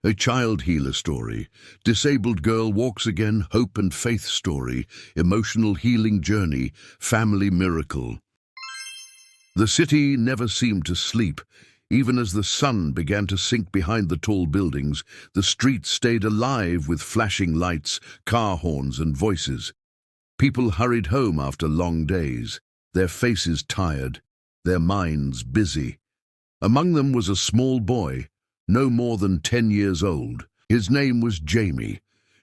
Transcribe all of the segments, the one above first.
A child healer story, disabled girl walks again, hope and faith story, emotional healing journey, family miracle. The city never seemed to sleep. Even as the sun began to sink behind the tall buildings, the streets stayed alive with flashing lights, car horns and voices. People hurried home after long days, their faces tired, their minds busy. Among them was a small boy, no more than 10 years old. His name was Jamie.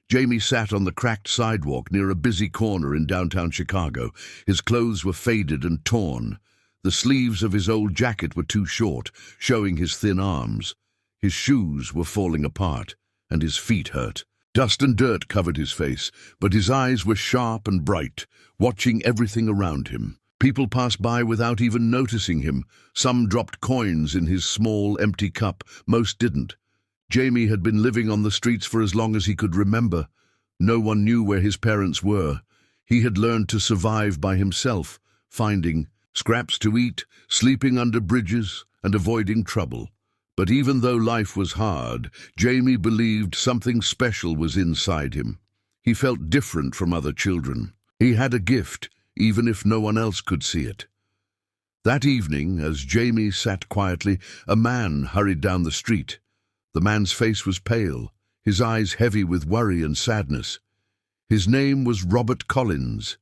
Jamie sat on the cracked sidewalk near a busy corner in downtown Chicago. His clothes were faded and torn. The sleeves of his old jacket were too short, showing his thin arms. His shoes were falling apart, and his feet hurt. Dust and dirt covered his face, but his eyes were sharp and bright, watching everything around him. People passed by without even noticing him. Some dropped coins in his small, empty cup. Most didn't. Jamie had been living on the streets for as long as he could remember. No one knew where his parents were. He had learned to survive by himself, finding scraps to eat, sleeping under bridges, and avoiding trouble. But even though life was hard, Jamie believed something special was inside him. He felt different from other children. He had a gift, even if no one else could see it. That evening, as Jamie sat quietly, a man hurried down the street. The man's face was pale, his eyes heavy with worry and sadness. His name was Robert Collins,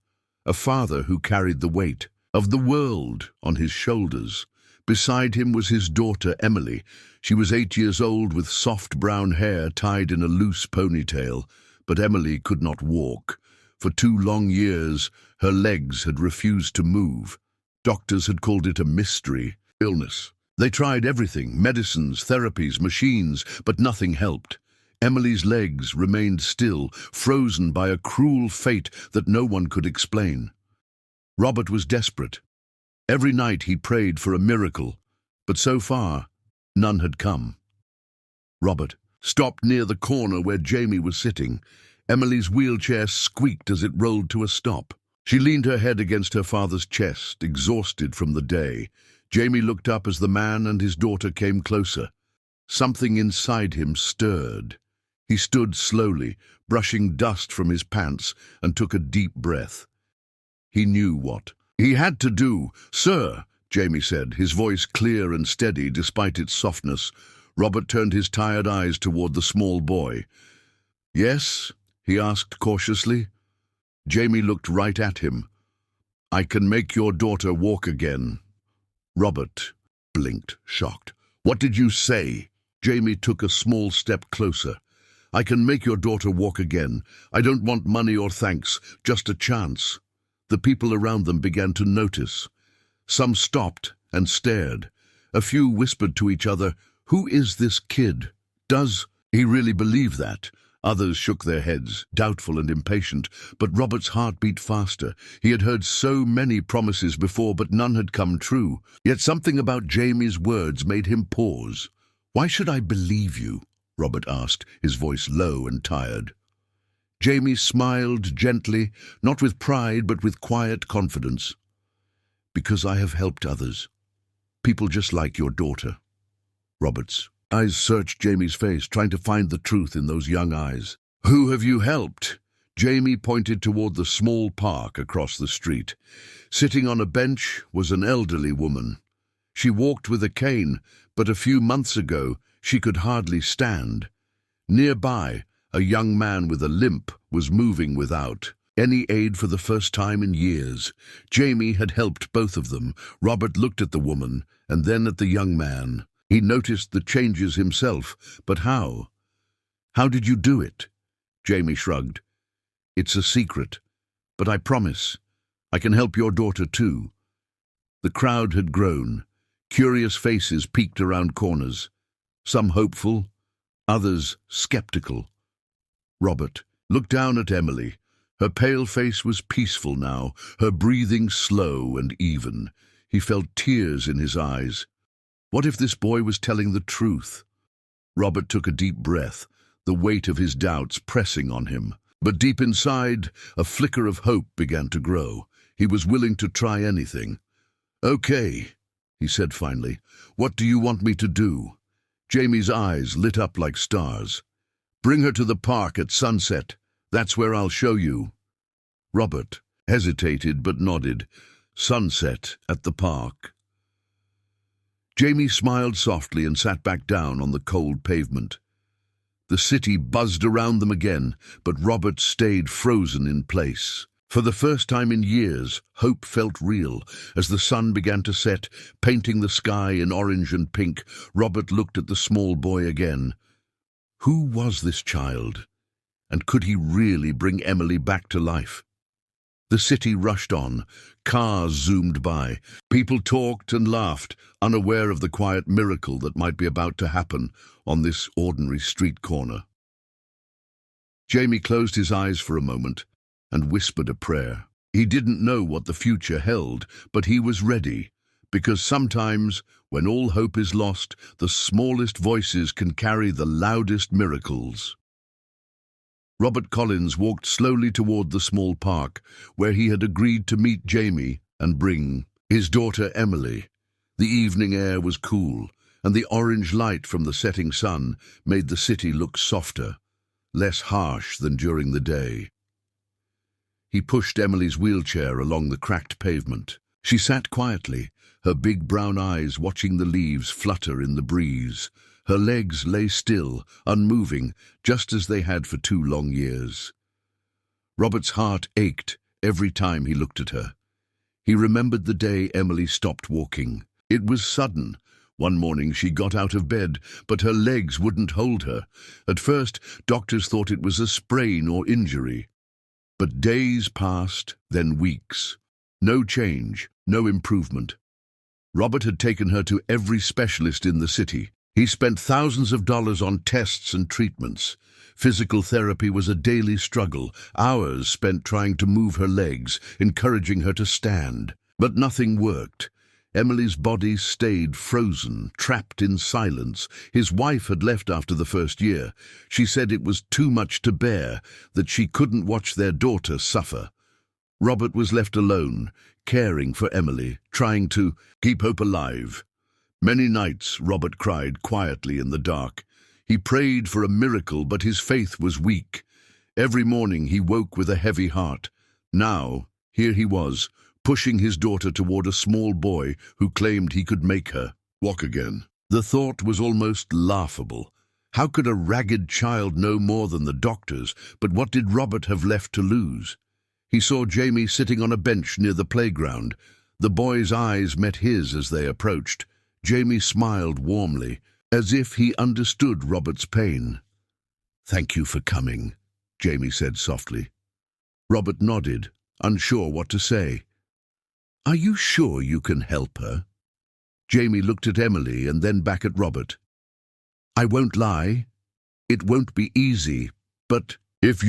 a father who carried the weight of the world on his shoulders. Beside him was his daughter, Emily. She was 8 years old with soft brown hair tied in a loose ponytail, but Emily could not walk. For 2 long years, her legs had refused to move. Doctors had called it a mystery illness. They tried everything, medicines, therapies, machines, but nothing helped. Emily's legs remained still, frozen by a cruel fate that no one could explain. Robert was desperate. Every night he prayed for a miracle, but so far, none had come. Robert stopped near the corner where Jamie was sitting. Emily's wheelchair squeaked as it rolled to a stop. She leaned her head against her father's chest, exhausted from the day. Jamie looked up as the man and his daughter came closer. Something inside him stirred. He stood slowly, brushing dust from his pants, and took a deep breath. He knew what he had to do. "Sir," Jamie said, his voice clear and steady despite its softness. Robert turned his tired eyes toward the small boy. "Yes?" he asked cautiously. Jamie looked right at him. "I can make your daughter walk again." Robert blinked, shocked. "What did you say?" Jamie took a small step closer. "I can make your daughter walk again. I don't want money or thanks, just a chance." The people around them began to notice. Some stopped and stared. A few whispered to each other, "Who is this kid? Does he really believe that?" Others shook their heads, doubtful and impatient, but Robert's heart beat faster. He had heard so many promises before, but none had come true. Yet something about Jamie's words made him pause. "Why should I believe you?" Robert asked, his voice low and tired. Jamie smiled gently, not with pride but with quiet confidence. "Because I have helped others. People just like your daughter." Robert's eyes searched Jamie's face, trying to find the truth in those young eyes. "Who have you helped?" Jamie pointed toward the small park across the street. Sitting on a bench was an elderly woman. She walked with a cane, but a few months ago she could hardly stand. Nearby, a young man with a limp was moving without any aid for the first time in years. Jamie had helped both of them. Robert looked at the woman and then at the young man. He noticed the changes himself, but how? "How did you do it?" Jamie shrugged. "It's a secret, but I promise, I can help your daughter too." The crowd had grown. Curious faces peeked around corners, some hopeful, others skeptical. Robert looked down at Emily. Her pale face was peaceful now, her breathing slow and even. He felt tears in his eyes. What if this boy was telling the truth? Robert took a deep breath, the weight of his doubts pressing on him. But deep inside, a flicker of hope began to grow. He was willing to try anything. "Okay," he said finally. "What do you want me to do?" Jamie's eyes lit up like stars. "Bring her to the park at sunset. That's where I'll show you." Robert hesitated but nodded. Sunset at the park. Jamie smiled softly and sat back down on the cold pavement. The city buzzed around them again, but Robert stayed frozen in place. For the first time in years, hope felt real. As the sun began to set, painting the sky in orange and pink, Robert looked at the small boy again. Who was this child? And could he really bring Emily back to life? The city rushed on. Cars zoomed by. People talked and laughed, unaware of the quiet miracle that might be about to happen on this ordinary street corner. Jamie closed his eyes for a moment and whispered a prayer. He didn't know what the future held, but he was ready, because sometimes, when all hope is lost, the smallest voices can carry the loudest miracles. Robert Collins walked slowly toward the small park, where he had agreed to meet Jamie and bring his daughter Emily. The evening air was cool, and the orange light from the setting sun made the city look softer, less harsh than during the day. He pushed Emily's wheelchair along the cracked pavement. She sat quietly, her big brown eyes watching the leaves flutter in the breeze. Her legs lay still, unmoving, just as they had for 2 long years. Robert's heart ached every time he looked at her. He remembered the day Emily stopped walking. It was sudden. One morning she got out of bed, but her legs wouldn't hold her. At first, doctors thought it was a sprain or injury. But days passed, then weeks. No change, no improvement. Robert had taken her to every specialist in the city. He spent thousands of dollars on tests and treatments. Physical therapy was a daily struggle, hours spent trying to move her legs, encouraging her to stand. But nothing worked. Emily's body stayed frozen, trapped in silence. His wife had left after the first year. She said it was too much to bear, that she couldn't watch their daughter suffer. Robert was left alone, caring for Emily, trying to keep hope alive. Many nights Robert cried quietly in the dark. He prayed for a miracle, but his faith was weak. Every morning he woke with a heavy heart. Now, here he was, pushing his daughter toward a small boy who claimed he could make her walk again. The thought was almost laughable. How could a ragged child know more than the doctors? But what did Robert have left to lose? He saw Jamie sitting on a bench near the playground. The boy's eyes met his as they approached. Jamie smiled warmly, as if he understood Robert's pain. "Thank you for coming," Jamie said softly. Robert nodded, unsure what to say. "Are you sure you can help her?" Jamie looked at Emily and then back at Robert. "I won't lie. It won't be easy, but if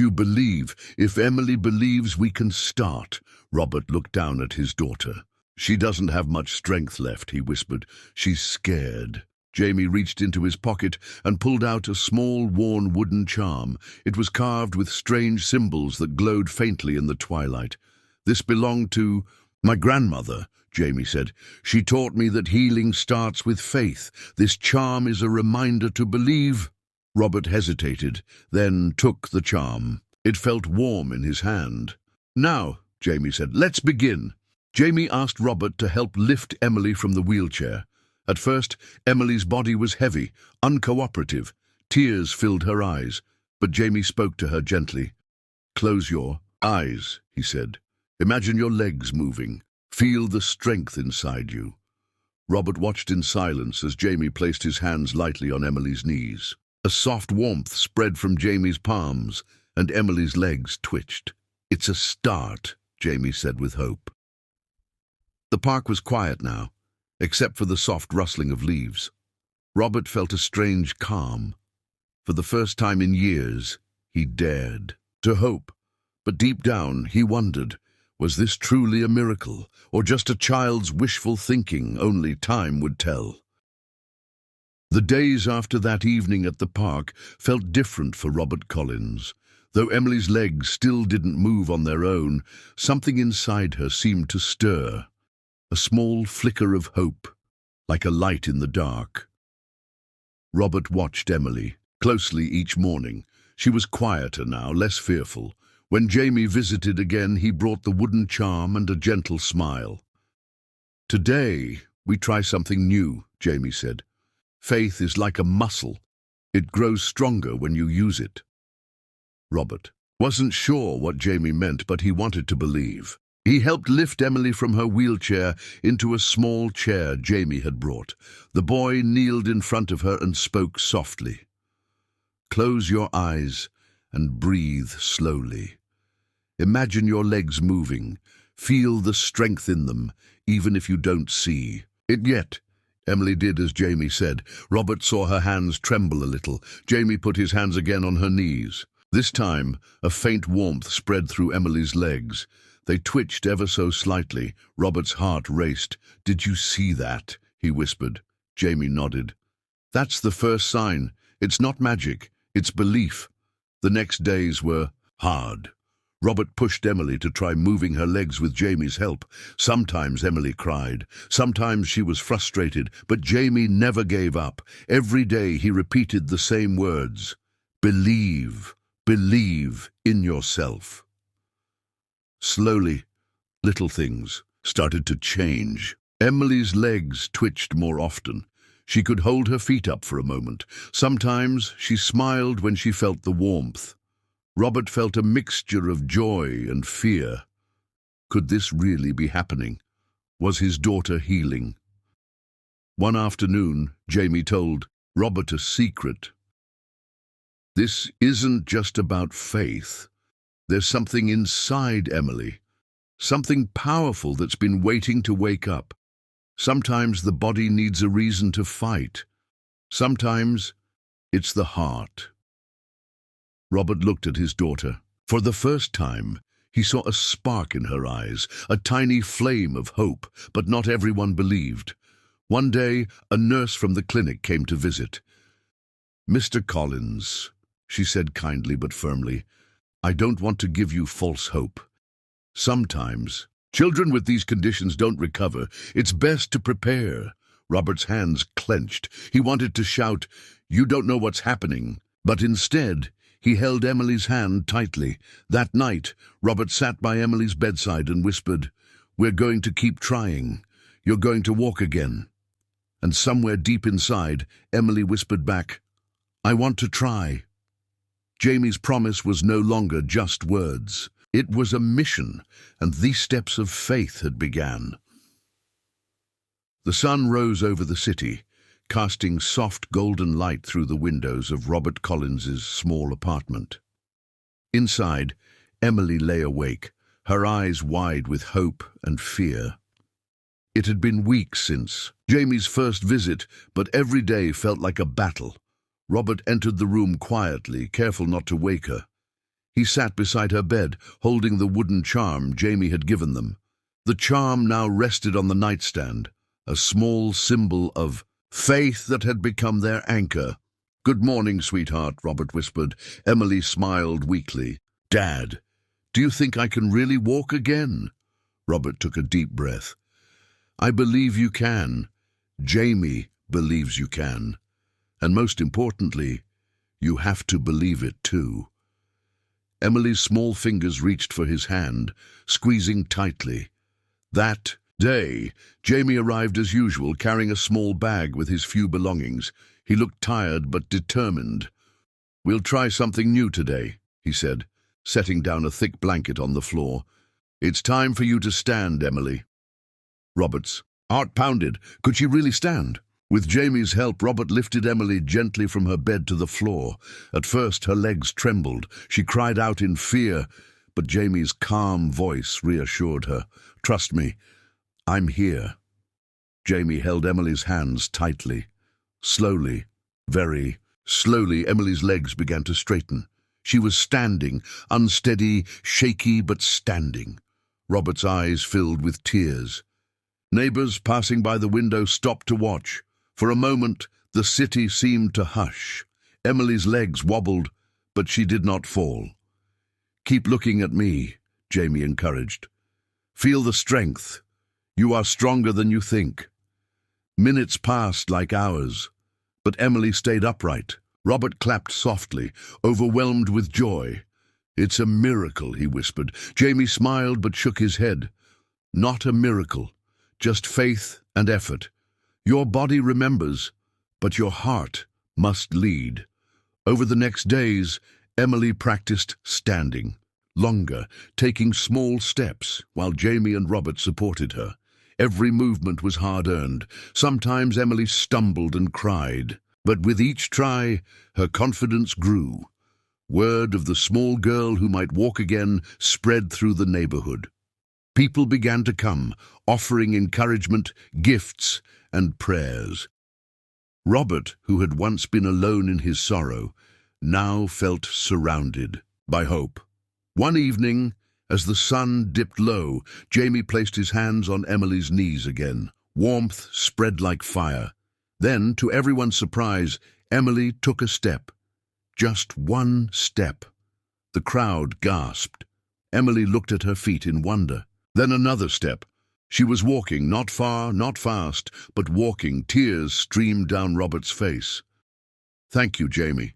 Emily believes, we can start." Robert looked down at his daughter. "She doesn't have much strength left," he whispered. "She's scared." Jamie reached into his pocket and pulled out a small, worn wooden charm. It was carved with strange symbols that glowed faintly in the twilight. "This belonged to my grandmother," Jamie said. "She taught me that healing starts with faith. This charm is a reminder to believe." Robert hesitated, then took the charm. It felt warm in his hand. "Now," Jamie said, "let's begin." Jamie asked Robert to help lift Emily from the wheelchair. At first, Emily's body was heavy, uncooperative. Tears filled her eyes, but Jamie spoke to her gently. "Close your eyes," he said. "Imagine your legs moving. Feel the strength inside you." Robert watched in silence as Jamie placed his hands lightly on Emily's knees. A soft warmth spread from Jamie's palms, and Emily's legs twitched. "It's a start," Jamie said with hope. The park was quiet now, except for the soft rustling of leaves. Robert felt a strange calm. For the first time in years, he dared to hope. But deep down, he wondered, was this truly a miracle, or just a child's wishful thinking? Only time would tell. The days after that evening at the park felt different for Robert Collins. Though Emily's legs still didn't move on their own, something inside her seemed to stir. A small flicker of hope, like a light in the dark. Robert watched Emily closely each morning. She was quieter now, less fearful. When Jamie visited again, he brought the wooden charm and a gentle smile. "Today, we try something new," Jamie said. "Faith is like a muscle. It grows stronger when you use it." Robert wasn't sure what Jamie meant, but he wanted to believe. He helped lift Emily from her wheelchair into a small chair Jamie had brought. The boy kneeled in front of her and spoke softly. "Close your eyes and breathe slowly. Imagine your legs moving. Feel the strength in them, even if you don't see it yet." Emily did as Jamie said. Robert saw her hands tremble a little. Jamie put his hands again on her knees. This time, a faint warmth spread through Emily's legs. They twitched ever so slightly. Robert's heart raced. "Did you see that?" he whispered. Jamie nodded. "That's the first sign. It's not magic, it's belief." The next days were hard. Robert pushed Emily to try moving her legs with Jamie's help. Sometimes Emily cried. Sometimes she was frustrated, but Jamie never gave up. Every day he repeated the same words. "Believe, believe in yourself." Slowly, little things started to change. Emily's legs twitched more often. She could hold her feet up for a moment. Sometimes she smiled when she felt the warmth. Robert felt a mixture of joy and fear. Could this really be happening? Was his daughter healing? One afternoon, Jamie told Robert a secret. "This isn't just about faith. There's something inside Emily, something powerful that's been waiting to wake up. Sometimes the body needs a reason to fight. Sometimes it's the heart." Robert looked at his daughter. For the first time, he saw a spark in her eyes, a tiny flame of hope, but not everyone believed. One day, a nurse from the clinic came to visit. "Mr. Collins," she said kindly but firmly, "I don't want to give you false hope. Sometimes children with these conditions don't recover. It's best to prepare." Robert's hands clenched. He wanted to shout, "You don't know what's happening," but instead, he held Emily's hand tightly. That night, Robert sat by Emily's bedside and whispered, "We're going to keep trying. You're going to walk again." And somewhere deep inside, Emily whispered back, "I want to try." Jamie's promise was no longer just words. It was a mission, and these steps of faith had begun. The sun rose over the city, casting soft golden light through the windows of Robert Collins's small apartment. Inside, Emily lay awake, her eyes wide with hope and fear. It had been weeks since Jamie's first visit, but every day felt like a battle. Robert entered the room quietly, careful not to wake her. He sat beside her bed, holding the wooden charm Jamie had given them. The charm now rested on the nightstand, a small symbol of faith that had become their anchor. "Good morning, sweetheart," Robert whispered. Emily smiled weakly. "Dad, do you think I can really walk again?" Robert took a deep breath. "I believe you can. Jamie believes you can. And most importantly, you have to believe it too." Emily's small fingers reached for his hand, squeezing tightly. That day, Jamie arrived as usual, carrying a small bag with his few belongings. He looked tired but determined. "We'll try something new today," he said, setting down a thick blanket on the floor. "It's time for you to stand, Emily." Robert's heart pounded. Could she really stand? With Jamie's help, Robert lifted Emily gently from her bed to the floor. At first, her legs trembled. She cried out in fear, but Jamie's calm voice reassured her. "Trust me, I'm here." Jamie held Emily's hands tightly. Slowly, very slowly, Emily's legs began to straighten. She was standing, unsteady, shaky, but standing. Robert's eyes filled with tears. Neighbors passing by the window stopped to watch. For a moment, the city seemed to hush. Emily's legs wobbled, but she did not fall. "Keep looking at me," Jamie encouraged. "Feel the strength. You are stronger than you think." Minutes passed like hours, But Emily stayed upright. Robert clapped softly, overwhelmed with joy. "It's a miracle," he whispered. Jamie smiled but shook his head. "Not a miracle, just faith and effort. Your body remembers, but your heart must lead." Over the next days, Emily practiced standing, longer, taking small steps, while Jamie and Robert supported her. Every movement was hard-earned. Sometimes Emily stumbled and cried, but with each try, her confidence grew. Word of the small girl who might walk again spread through the neighborhood. People began to come, offering encouragement, gifts, and prayers. Robert, who had once been alone in his sorrow, now felt surrounded by hope. One evening, as the sun dipped low, Jamie placed his hands on Emily's knees again. Warmth spread like fire. Then, to everyone's surprise, Emily took a step. Just one step. The crowd gasped. Emily looked at her feet in wonder. Then another step. She was walking, not far, not fast, but walking. Tears streamed down Robert's face. "Thank you, Jamie.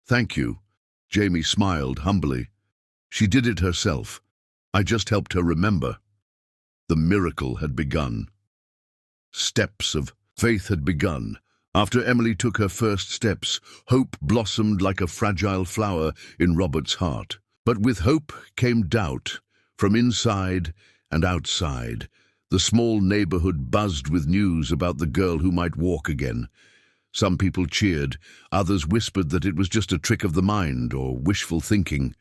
Thank you." Jamie smiled humbly. "She did it herself. I just helped her remember." The miracle had begun. Steps of faith had begun. After Emily took her first steps, hope blossomed like a fragile flower in Robert's heart. But with hope came doubt, from inside and outside. The small neighborhood buzzed with news about the girl who might walk again. Some people cheered, others whispered that it was just a trick of the mind or wishful thinking.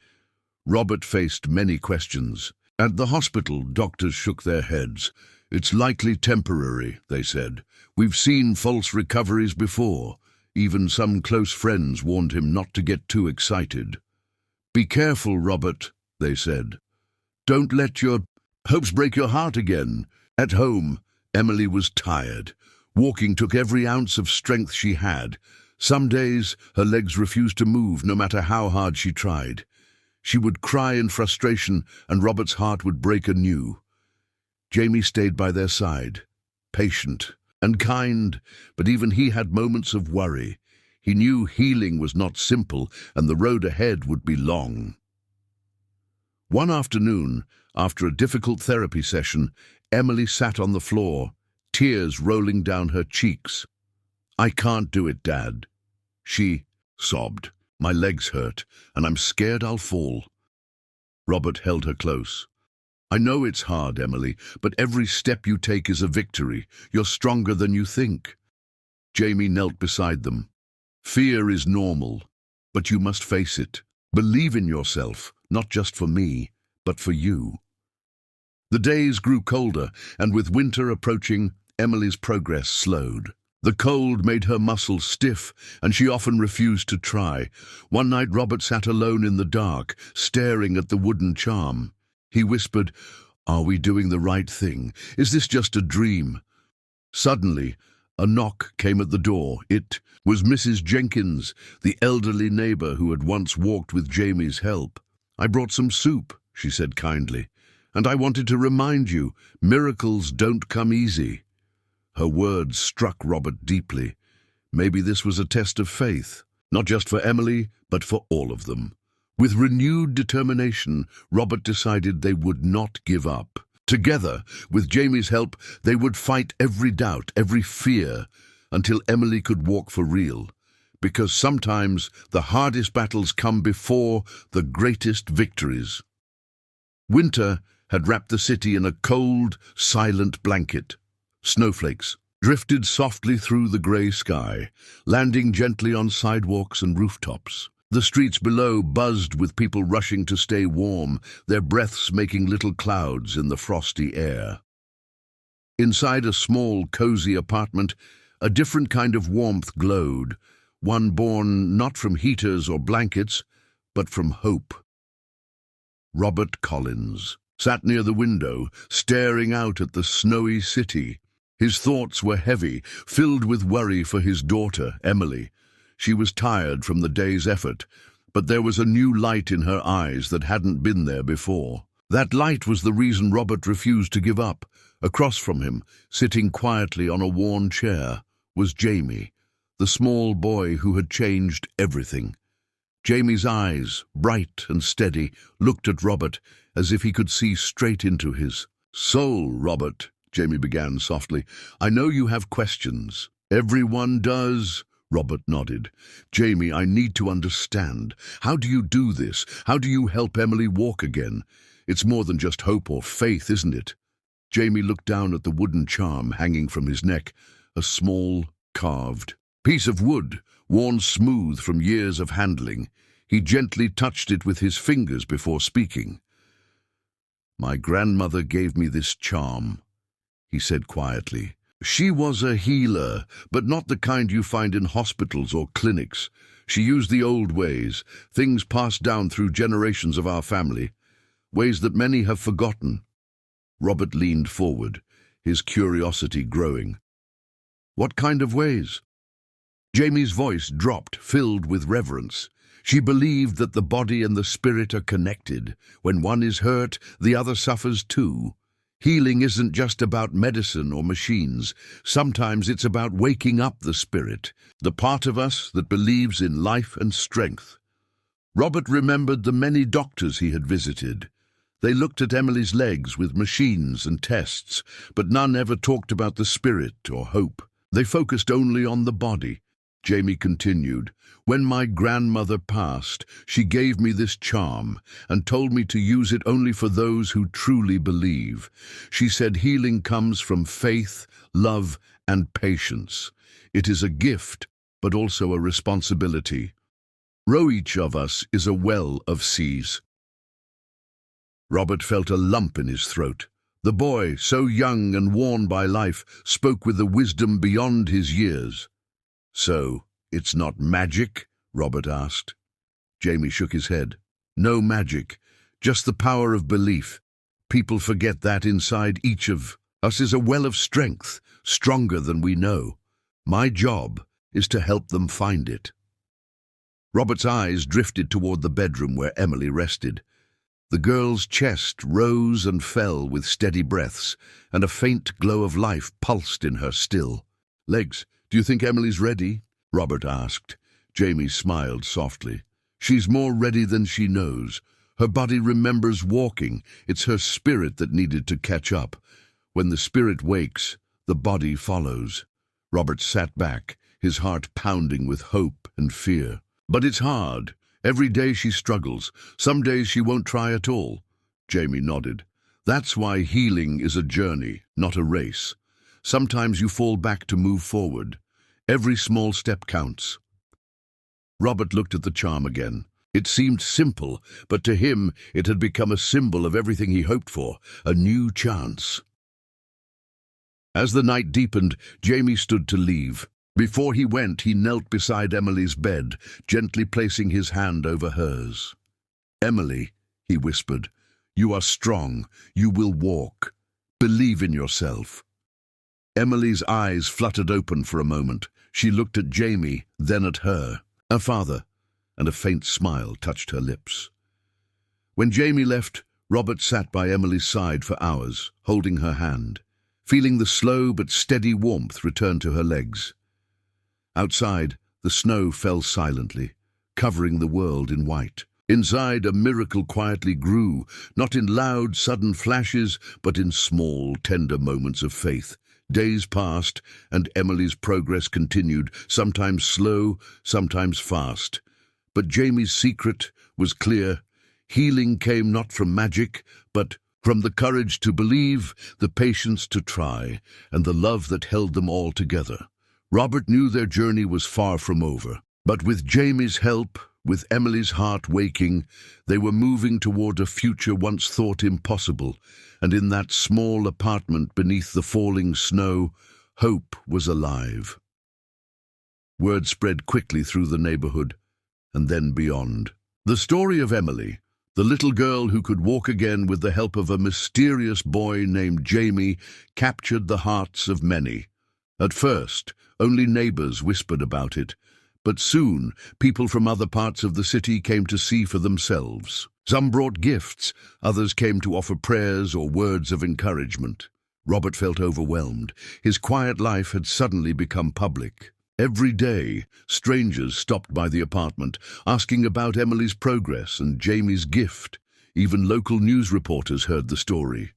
Robert faced many questions. At the hospital, doctors shook their heads. "It's likely temporary," they said. "We've seen false recoveries before." Even some close friends warned him not to get too excited. "Be careful, Robert," they said. "Don't let your hopes break your heart again." At home, Emily was tired. Walking took every ounce of strength she had. Some days, her legs refused to move, no matter how hard she tried. She would cry in frustration, and Robert's heart would break anew. Jamie stayed by their side, patient and kind, but even he had moments of worry. He knew healing was not simple, and the road ahead would be long. One afternoon, after a difficult therapy session, Emily sat on the floor, tears rolling down her cheeks. "I can't do it, Dad," she sobbed. "My legs hurt, and I'm scared I'll fall." Robert held her close. "I know it's hard, Emily, but every step you take is a victory. You're stronger than you think." Jamie knelt beside them. "Fear is normal, but you must face it. Believe in yourself, not just for me, but for you." The days grew colder, and with winter approaching, Emily's progress slowed. The cold made her muscles stiff, and she often refused to try. One night Robert sat alone in the dark, staring at the wooden charm. He whispered, "Are we doing the right thing? Is this just a dream?" Suddenly, a knock came at the door. It was Mrs. Jenkins, the elderly neighbor who had once walked with Jamie's help. "I brought some soup," she said kindly, "and I wanted to remind you, miracles don't come easy." Her words struck Robert deeply. Maybe this was a test of faith, not just for Emily, but for all of them. With renewed determination, Robert decided they would not give up. Together, with Jamie's help, they would fight every doubt, every fear, until Emily could walk for real. Because sometimes the hardest battles come before the greatest victories. Winter had wrapped the city in a cold, silent blanket. Snowflakes drifted softly through the grey sky, landing gently on sidewalks and rooftops. The streets below buzzed with people rushing to stay warm, their breaths making little clouds in the frosty air. Inside a small, cozy apartment, a different kind of warmth glowed, one born not from heaters or blankets, but from hope. Robert Collins sat near the window, staring out at the snowy city. His thoughts were heavy, filled with worry for his daughter, Emily. She was tired from the day's effort, but there was a new light in her eyes that hadn't been there before. That light was the reason Robert refused to give up. Across from him, sitting quietly on a worn chair, was Jamie, the small boy who had changed everything. Jamie's eyes, bright and steady, looked at Robert as if he could see straight into his soul. "Robert," Jamie began softly, "I know you have questions." "Everyone does," Robert nodded. "Jamie, I need to understand. How do you do this? How do you help Emily walk again? It's more than just hope or faith, isn't it?" Jamie looked down at the wooden charm hanging from his neck, a small, carved piece of wood, worn smooth from years of handling. He gently touched it with his fingers before speaking. "My grandmother gave me this charm," he said quietly. "She was a healer, but not the kind you find in hospitals or clinics. She used the old ways, things passed down through generations of our family, ways that many have forgotten." Robert leaned forward, his curiosity growing. "What kind of ways?" Jamie's voice dropped, filled with reverence. She believed that the body and the spirit are connected. When one is hurt, the other suffers too. Healing isn't just about medicine or machines. Sometimes it's about waking up the spirit, the part of us that believes in life and strength. Robert remembered the many doctors he had visited. They looked at Emily's legs with machines and tests, but none ever talked about the spirit or hope. They focused only on the body. Jamie continued, "When my grandmother passed, she gave me this charm and told me to use it only for those who truly believe. She said healing comes from faith, love, and patience. It is a gift, but also a responsibility. Each of us is a well of seas." Robert felt a lump in his throat. The boy, so young and worn by life, spoke with a wisdom beyond his years. "So, it's not magic?" Robert asked. Jamie shook his head. "No magic, just the power of belief. People forget that inside each of us is a well of strength, stronger than we know. My job is to help them find it." Robert's eyes drifted toward the bedroom where Emily rested. The girl's chest rose and fell with steady breaths, and a faint glow of life pulsed in her still legs. "Do you think Emily's ready?" Robert asked. Jamie smiled softly. "She's more ready than she knows. Her body remembers walking. It's her spirit that needed to catch up. When the spirit wakes, the body follows." Robert sat back, his heart pounding with hope and fear. "But it's hard. Every day she struggles. Some days she won't try at all." Jamie nodded. "That's why healing is a journey, not a race. Sometimes you fall back to move forward. Every small step counts." Robert looked at the charm again. It seemed simple, but to him it had become a symbol of everything he hoped for, a new chance. As the night deepened, Jamie stood to leave. Before he went, he knelt beside Emily's bed, gently placing his hand over hers. "Emily," he whispered, "you are strong. You will walk. Believe in yourself." Emily's eyes fluttered open for a moment. She looked at Jamie, then at her. "A father," and a faint smile touched her lips. When Jamie left, Robert sat by Emily's side for hours, holding her hand, feeling the slow but steady warmth return to her legs. Outside, the snow fell silently, covering the world in white. Inside, a miracle quietly grew, not in loud, sudden flashes, but in small, tender moments of faith. Days passed, and Emily's progress continued, sometimes slow, sometimes fast. But Jamie's secret was clear. Healing came not from magic, but from the courage to believe, the patience to try, and the love that held them all together. Robert knew their journey was far from over, but with Jamie's help, with Emily's heart waking, they were moving toward a future once thought impossible, and in that small apartment beneath the falling snow, hope was alive. Word spread quickly through the neighborhood, and then beyond. The story of Emily, the little girl who could walk again with the help of a mysterious boy named Jamie, captured the hearts of many. At first, only neighbors whispered about it, but soon people from other parts of the city came to see for themselves. Some brought gifts, others came to offer prayers or words of encouragement. Robert felt overwhelmed. His quiet life had suddenly become public. Every day, strangers stopped by the apartment, asking about Emily's progress and Jamie's gift. Even local news reporters heard the story.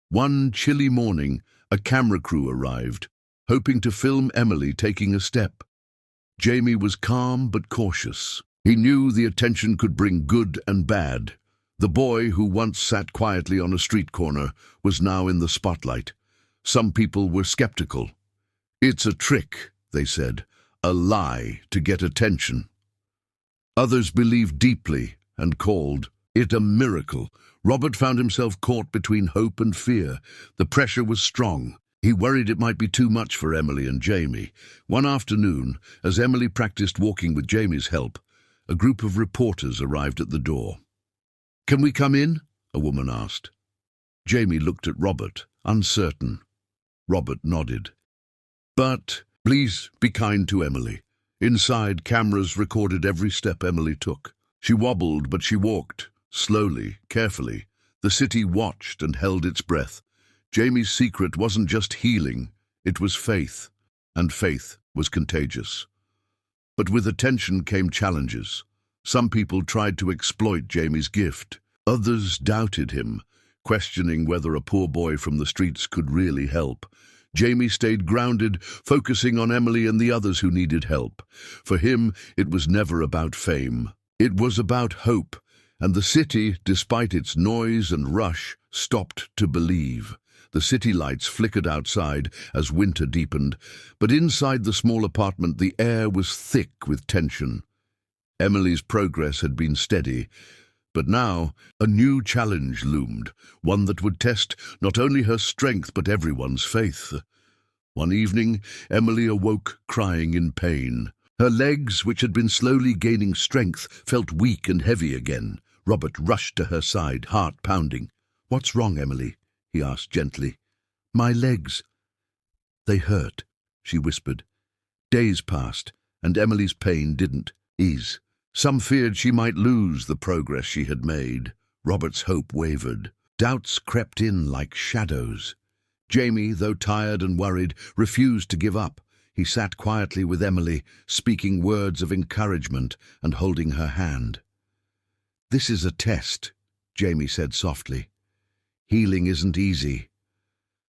One chilly morning, a camera crew arrived, hoping to film Emily taking a step. Jamie was calm but cautious. He knew the attention could bring good and bad. The boy who once sat quietly on a street corner was now in the spotlight. Some people were skeptical. "It's a trick," they said, "a lie to get attention." Others believed deeply and called it a miracle. Robert found himself caught between hope and fear. The pressure was strong. He worried it might be too much for Emily and Jamie. One afternoon, as Emily practiced walking with Jamie's help, a group of reporters arrived at the door. "Can we come in?" a woman asked. Jamie looked at Robert, uncertain. Robert nodded. "But please be kind to Emily." Inside, cameras recorded every step Emily took. She wobbled, but she walked, slowly, carefully. The city watched and held its breath. Jamie's secret wasn't just healing, it was faith, and faith was contagious. But with attention came challenges. Some people tried to exploit Jamie's gift. Others doubted him, questioning whether a poor boy from the streets could really help. Jamie stayed grounded, focusing on Emily and the others who needed help. For him, it was never about fame. It was about hope, and the city, despite its noise and rush, stopped to believe. The city lights flickered outside as winter deepened, but inside the small apartment the air was thick with tension. Emily's progress had been steady, but now a new challenge loomed, one that would test not only her strength but everyone's faith. One evening, Emily awoke crying in pain. Her legs, which had been slowly gaining strength, felt weak and heavy again. Robert rushed to her side, heart pounding. "What's wrong, Emily?" he asked gently. "My legs. They hurt," she whispered. Days passed, and Emily's pain didn't ease. Some feared she might lose the progress she had made. Robert's hope wavered. Doubts crept in like shadows. Jamie, though tired and worried, refused to give up. He sat quietly with Emily, speaking words of encouragement and holding her hand. "This is a test," Jamie said softly. "Healing isn't easy.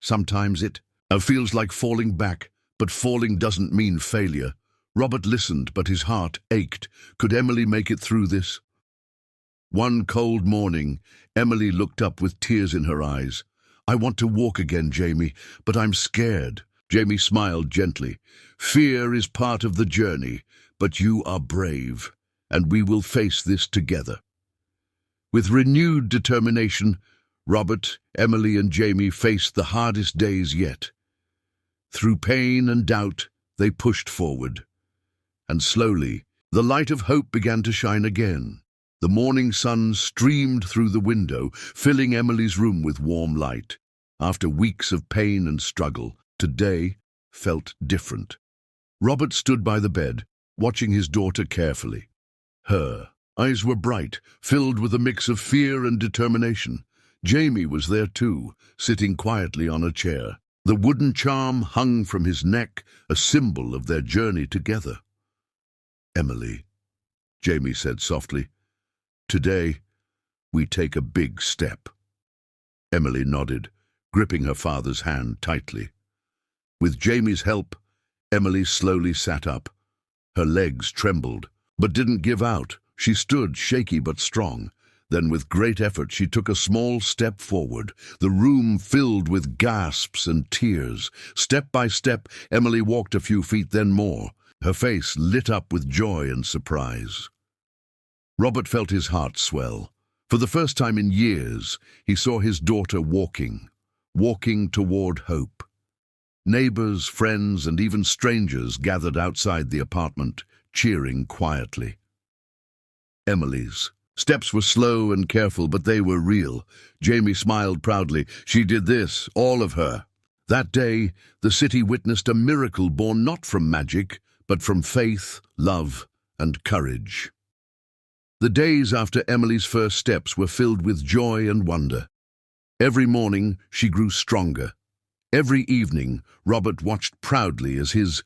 Sometimes it feels like falling back, but falling doesn't mean failure." Robert listened, but his heart ached. Could Emily make it through this? One cold morning, Emily looked up with tears in her eyes. "I want to walk again, Jamie, but I'm scared." Jamie smiled gently. "Fear is part of the journey, but you are brave, and we will face this together." With renewed determination, Robert, Emily, and Jamie faced the hardest days yet. Through pain and doubt, they pushed forward. And slowly, the light of hope began to shine again. The morning sun streamed through the window, filling Emily's room with warm light. After weeks of pain and struggle, today felt different. Robert stood by the bed, watching his daughter carefully. Her eyes were bright, filled with a mix of fear and determination. Jamie was there too, sitting quietly on a chair. The wooden charm hung from his neck, a symbol of their journey together. "Emily," Jamie said softly, "today we take a big step." Emily nodded, gripping her father's hand tightly. With Jamie's help, Emily slowly sat up. Her legs trembled, but didn't give out. She stood shaky but strong. Then with great effort she took a small step forward. The room filled with gasps and tears. Step by step, Emily walked a few feet, then more. Her face lit up with joy and surprise. Robert felt his heart swell. For the first time in years, he saw his daughter walking toward hope. Neighbors, friends, and even strangers gathered outside the apartment, cheering quietly. Emily's steps were slow and careful, but they were real. Jamie smiled proudly. She did this, all of her. That day, the city witnessed a miracle born not from magic, but from faith, love, and courage. The days after Emily's first steps were filled with joy and wonder. Every morning, she grew stronger. Every evening, Robert watched proudly as his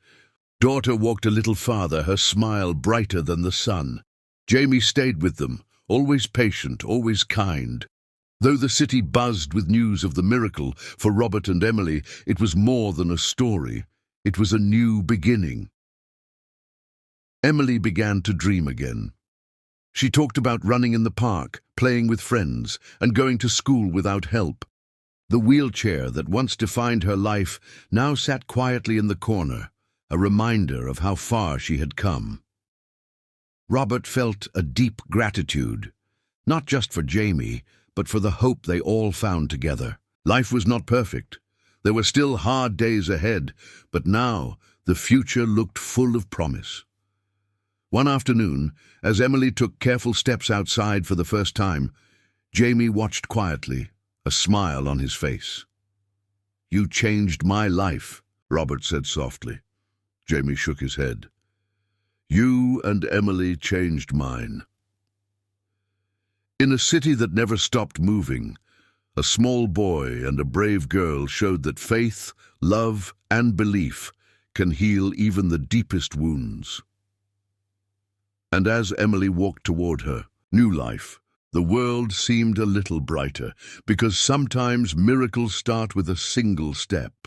Daughter walked a little farther, her smile brighter than the sun. Jamie stayed with them, always patient, always kind. Though the city buzzed with news of the miracle, for Robert and Emily, it was more than a story. It was a new beginning. Emily began to dream again. She talked about running in the park, playing with friends, and going to school without help. The wheelchair that once defined her life now sat quietly in the corner, a reminder of how far she had come. Robert felt a deep gratitude, not just for Jamie, but for the hope they all found together. Life was not perfect. There were still hard days ahead, but now the future looked full of promise. One afternoon, as Emily took careful steps outside for the first time, Jamie watched quietly, a smile on his face. "You changed my life," Robert said softly. Jamie shook his head. "You and Emily changed mine." In a city that never stopped moving, a small boy and a brave girl showed that faith, love, and belief can heal even the deepest wounds. And as Emily walked toward her new life, the world seemed a little brighter, because sometimes miracles start with a single step.